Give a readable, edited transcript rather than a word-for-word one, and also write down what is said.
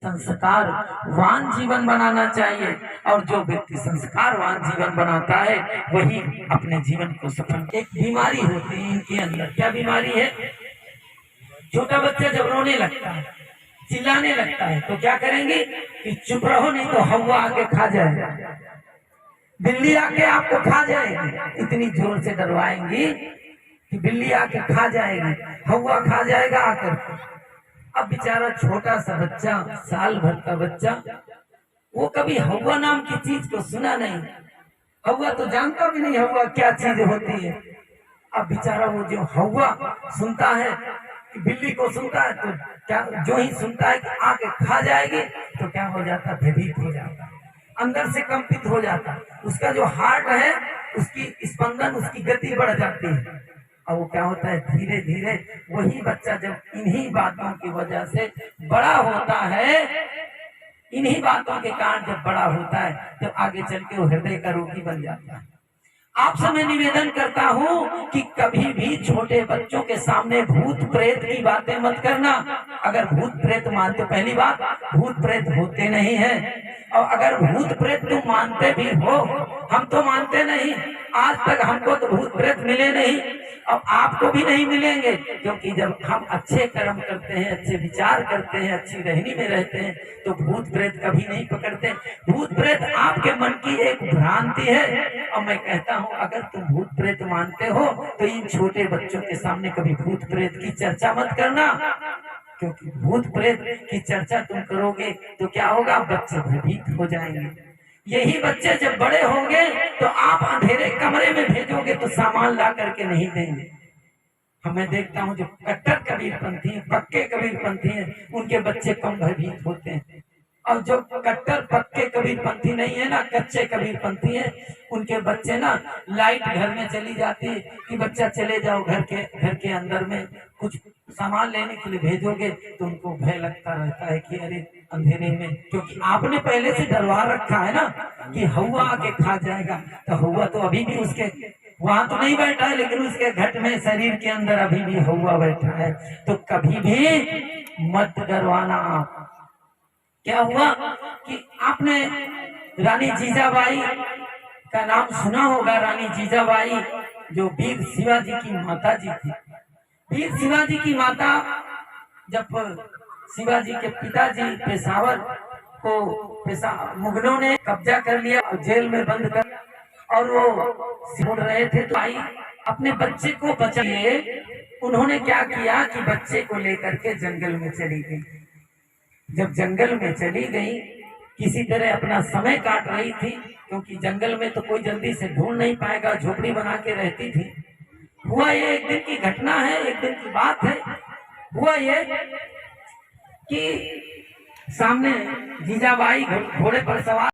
संस्कारवान जीवन बनाना चाहिए और जो व्यक्ति संस्कारवान जीवन बनाता है वही अपने जीवन को सफल। एक बीमारी होती है इनके अंदर। क्या बीमारी है? छोटा बच्चा जब रोने लगता है, चिल्लाने लगता है तो क्या करेंगे कि चुप रहो नहीं तो हवा आके खा जाएगा, बिल्ली आके आपको खा जाएगी। इतनी जोर से डरवाएंगी कि बिल्ली आके खा जाएगी, हवा खा जाएगा आकर। अब बेचारा छोटा सा बच्चा, साल भर का बच्चा, वो कभी हवा नाम की चीज को सुना नहीं। हवा तो जानता भी नहीं हवा क्या चीज होती है। अब बेचारा वो जो हवा सुनता है कि बिल्ली को सुनता है तो क्या, जो ही सुनता है कि आके खा जाएगी तो क्या हो जाता, भयभीत हो जाता, अंदर से कंपित हो जाता। उसका जो हार्ट है उसकी स्पंदन, उसकी गति बढ़ जाती है। और वो क्या होता है, धीरे धीरे वही बच्चा जब इन्हीं बातों की वजह से बड़ा होता है, इन्हीं बातों के कारण जब बड़ा होता है तो आगे चल के वो हृदय का रोगी बन जाता है। आपसे मैं निवेदन करता हूँ कि कभी भी छोटे बच्चों के सामने भूत प्रेत की बातें मत करना। अगर भूत प्रेत मानते, पहली बात भूत प्रेत होते नहीं है, और अगर भूत प्रेत तुम मानते भी हो, हम तो मानते नहीं, आज तक हमको तो भूत प्रेत मिले नहीं और आपको भी नहीं मिलेंगे, क्योंकि जब हम अच्छे कर्म करते हैं, अच्छे विचार करते हैं, अच्छी रहनी में रहते हैं तो भूत प्रेत कभी नहीं पकड़ते। भूत प्रेत आपके मन की एक भ्रांति है। और मैं कहता हूँ अगर तुम भूत प्रेत मानते हो तो इन छोटे बच्चों के सामने कभी भूत प्रेत की चर्चा मत करना, क्योंकि भूत प्रेत की चर्चा तुम करोगे तो क्या होगा, बच्चे भयभीत हो जाएंगे। यही बच्चे जब बड़े होंगे तो आप अंधेरे कमरे में भेजोगे तो सामान ला करके नहीं देंगे। हमें देखता हूँ जो कट्टर कबीरपंथी हैं, पक्के कबीरपंथी हैं, उनके बच्चे कम भयभीत होते हैं। और जो कट्टर पक्के कबीरपंथी नहीं है ना, कच्चे कबीरपंथी है, उनके बच्चे ना, लाइट घर में चली जाती है कि बच्चा चले जाओ घर के अंदर में कुछ सामान लेने के लिए भेजोगे तो उनको भय लगता रहता है कि अरे अंधेरे में, क्योंकि आपने पहले से डरवा रखा है ना कि हवा आके खा जाएगा। तो हवा तो अभी भी उसके वहां तो नहीं बैठा है, लेकिन उसके घट में, शरीर के अंदर अभी भी हवा बैठा है। तो कभी भी मत डरवाना आप। क्या हुआ कि आपने रानी जीजाबाई का नाम सुना होगा। रानी जीजाबाई जो वीर शिवाजी की माता जी थी। वीर शिवाजी की माता, जब शिवाजी के पिताजी पेशावर को मुगलों ने कब्जा कर लिया और जेल में बंद कर, और वो छोड़ रहे थे तो आई अपने बच्चे को बचाए। उन्होंने क्या किया कि बच्चे को लेकर के जंगल में चली गई। जब जंगल में चली गई, किसी तरह अपना समय काट रही थी, क्योंकि जंगल में तो कोई जल्दी से ढूंढ नहीं पाएगा, झोपड़ी बना के रहती थी। हुआ ये, एक दिन की घटना है, एक दिन की बात है। हुआ ये कि सामने जीजाबाई घोड़े पर सवार